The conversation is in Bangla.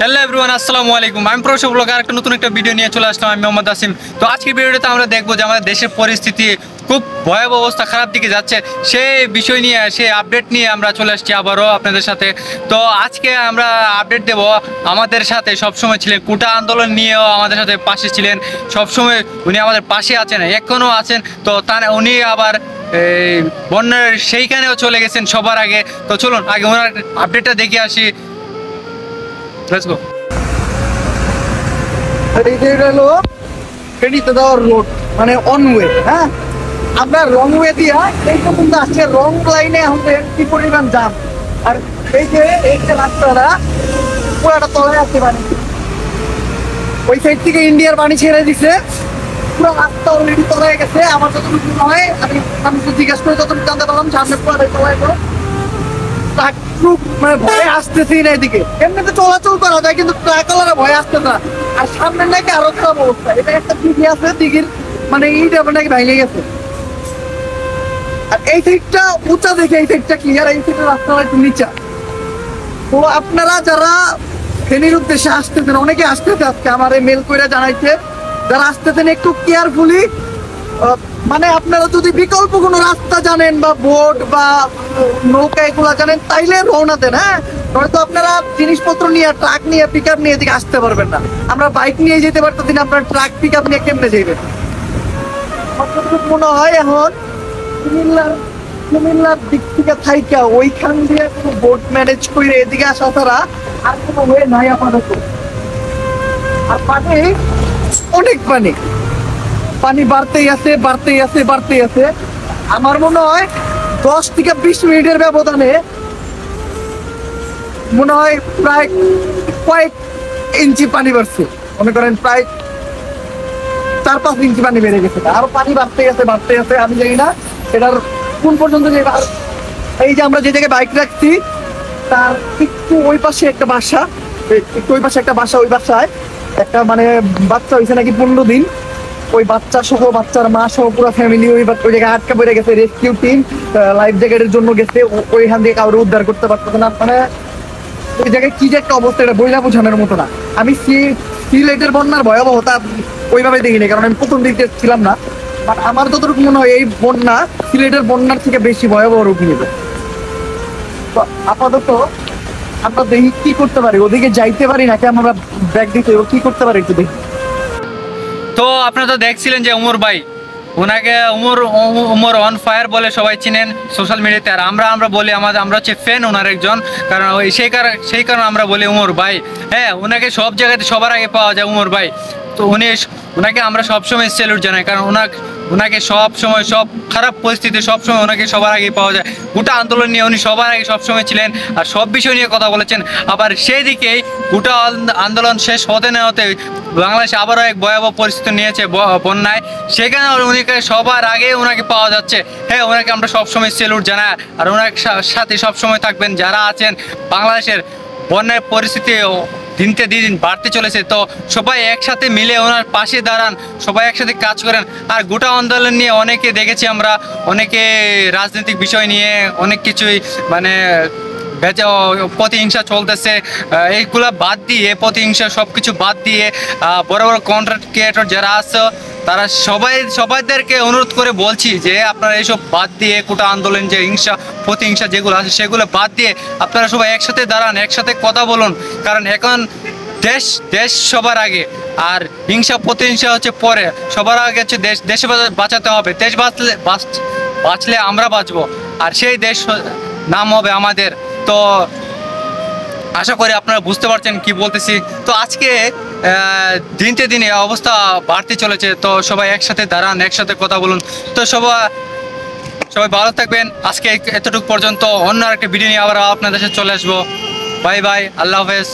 হ্যালো এভরিওয়ান, আসসালামু আলাইকুম। আমি প্রশাসক ব্লগার একটা নতুন একটা ভিডিও নিয়ে চলে আসলাম। আমি মোহাম্মদ আসিম। তো আজকের ভিডিওতে আমরা দেখবো যে আমাদের দেশের পরিস্থিতি খুব ভয়াবহ অবস্থা, খারাপ দিকে যাচ্ছে। সেই বিষয় নিয়ে, সেই আপডেট নিয়ে আমরা চলে আসছি আবারও আপনাদের সাথে। তো আজকে আমরা আপডেট দেব। আমাদের সাথে সবসময় ছিলেন, কোটা আন্দোলন নিয়েও আমাদের সাথে পাশে ছিলেন সবসময়, উনি আমাদের পাশে আছেন, এখনও আছেন। তো উনি আবার এই বন্যার সেইখানেও চলে গেছেন সবার আগে। তো চলুন আগে ওনার আপডেটটা দেখে আসি। Let's go. হলো ফেনীতে যাওয়ার রোড, মানে অন ওয়ে। হ্যাঁ, আমরা রং ওয়ে দিয়া এই পর্যন্ত আসছে, রং লাইনে আমাদের কি পরিমাণ জাম। আর এই যে রাস্তাটা পুরাটা তলায় আসতে পারে, ওই সাইড থেকে ইন্ডিয়ার পানি ছেড়ে দিছে, পুরো রাস্তা অলরেডি তলায় গেছে। আমার যতটুকু নয়, আমি মানুষকে জিজ্ঞাসা করে যতটুকু জানতে পারলাম সামনে পুরাটাই তলায় গেল। মানে ভয়ে আসতেছি না এদিকে, এমনিতে চলাচল করা যায় কিন্তু ট্রাকওয়ালারা ভয়ে আসতে না। আর সামনে নাকি আরো খারাপ অবস্থা, এটা একটা দিঘি আছে, দিঘির মানে এইটা নাকি ভেঙে গেছে। আর এই সাইডটা উঁচা দেখে এই সাইডটা ক্লিয়ার, এই সাইডের রাস্তাটা একটু নিচা। তো আপনারা যারা ফেনীর উদ্দেশ্যে আসতেছেন, অনেকে আসতেছে, আজকে আমার মেল করে জানাইছে, যারা আসতেছেন একটু কেয়ারফুলি, মানে আপনারা যদি বিকল্প কোনো রাস্তা জানেন বা বোট বা নৌকা এগুলা জানেন তাইলে রওনা দেন। হ্যাঁ, নয়তো আপনারা জিনিসপত্র নিয়ে, ট্রাক নিয়ে, পিক আপ নিয়ে এদিকে আসতে পারবেন না। আমরা বাইক নিয়ে যেতে পারতেছি না, আপনারা ট্রাক পিক আপ নিয়ে কেমনে যাইবেন? মনে হয় এখন কুমিল্লার দিক থেকে থাইকা ওইখান দিয়ে কোনো বোট ম্যানেজ করে এদিকে আসা ছাড়া আর কোনো ওয়ে নাই আপাতত। আর পানি, অনেক পানি, পানি বাড়তেই আছে, বাড়তেই আছে, বাড়তেই আছে। আমার মনে হয় 10 থেকে 20 মিনিটের ব্যবধানে মনে হয় প্রায় কয়েক ইঞ্চি পানি বাড়ছে। মনে করেন প্রায় 4-5 ইঞ্চি পানি বেড়ে গেছে। আরো পানি বাড়তেই আছে, বাড়তেই আছে। আমি জানি না এটার কোন পর্যন্ত যাবে। এই যে আমরা যে জায়গায় বাইক রাখছি তার একটু ওই পাশে একটা বাসা, একটু ওই পাশে একটা বাসা, ওই বাসায় একটা মানে বাচ্চা হয়েছে নাকি 15 দিন। ওই বাচ্চা সহ, বাচ্চার মা সহ পুরো ফ্যামিলি ওই জায়গায় আটকা পড়ে গেছে। রেস্কিউ টিম লাইফ জ্যাকেটের জন্য গেছে, ওইখান থেকে কাউরে উদ্ধার করতে পারতেছে না। মানে ওই জায়গায় কি যে একটা অবস্থা, এটা বইলা বোঝানোর মতো না। আমি সিলেটের বন্যার ভয়াবহতা ওইভাবে দেখিনি, কারণ আমি প্রথম দিকে ছিলাম না। বাট আমার যতটুকু মনে হয় এই বন্যা সিলেটের বন্যার থেকে বেশি ভয়াবহ রূপ নিবে। তো আপাতত আমরা দেখি কি করতে পারি, ওদিকে যাইতে পারি নাকি আমরা ব্যাগ দিতে কি করতে পারি একটু দেখি। তো আপনারা তো দেখছিলেন যে উমর ভাই, ওনাকে উমর অন ফায়ার বলে সবাই চিনেন সোশ্যাল মিডিয়াতে। আর আমরা বলি আমরা হচ্ছে ফ্যান ওনার একজন, কারণ সেই কারণে আমরা বলি উমর ভাই। হ্যাঁ, ওনাকে সব জায়গাতে সবার আগে পাওয়া যায় উমর ভাই। তো ওনাকে আমরা সবসময় স্যালুট জানাই, কারণ ওনাকে সব সময়, সব খারাপ পরিস্থিতি সবসময় ওনাকে সবার আগে পাওয়া যায়। গোটা আন্দোলন নিয়ে উনি সবার আগে সবসময় ছিলেন আর সব বিষয় নিয়ে কথা বলেছেন। আবার সেই দিকেই গোটা আন্দোলন শেষ হতে না হতে বাংলাদেশে আবারও এক ভয়াবহ পরিস্থিতি নিয়েছে বন্যায়, সেখানে উনিকে সবার আগে ওনাকে পাওয়া যাচ্ছে। হ্যাঁ, ওনাকে আমরা সবসময় স্যালুট জানাই আর ওনার সাথে সবসময় থাকবেন যারা আছেন। বাংলাদেশের বন্যার পরিস্থিতি দিনকে দিন বাড়তে চলেছে, তো সবাই একসাথে মিলে ওনার পাশে দাঁড়ান, সবাই একসাথে কাজ করেন। আর গোটা আন্দোলন নিয়ে অনেকে দেখেছি আমরা, অনেকে রাজনৈতিক বিষয় নিয়ে অনেক কিছুই মানে প্রতিহিংসা চলতেছে। এইগুলা বাদ দিয়ে, প্রতিহিংসা সব কিছু বাদ দিয়ে বড় বড় কন্টেন্ট ক্রিয়েটর যারা আছে তারা সবাইদেরকে অনুরোধ করে বলছি যে আপনারা এইসব বাদ দিয়ে গোটা আন্দোলন যে হিংসা প্রতিহিংসা যেগুলো আছে সেগুলো বাদ দিয়ে আপনারা সবাই একসাথে দাঁড়ান, একসাথে কথা বলুন। কারণ এখন দেশ সবার আগে, আর হিংসা প্রতিহিংসা হচ্ছে পরে। সবার আগে হচ্ছে দেশে বাঁচাতে হবে। দেশ বাঁচলে আমরা বাঁচবো, আর সেই দেশ নাম হবে আমাদের। তো আশা করি আপনারা বুঝতে পারছেন কি বলতেছি। তো আজকে দিনকে দিনে অবস্থা বাড়তে চলেছে, তো সবাই একসাথে দাঁড়ান, একসাথে কথা বলুন। তো সবাই ভালো থাকবেন। আজকে এতটুকু পর্যন্ত, অন্য আরেকটা ভিডিও নিয়ে আবার আপনাদের সাথে চলে আসবো। বাই বাই, আল্লাহ হাফেজ।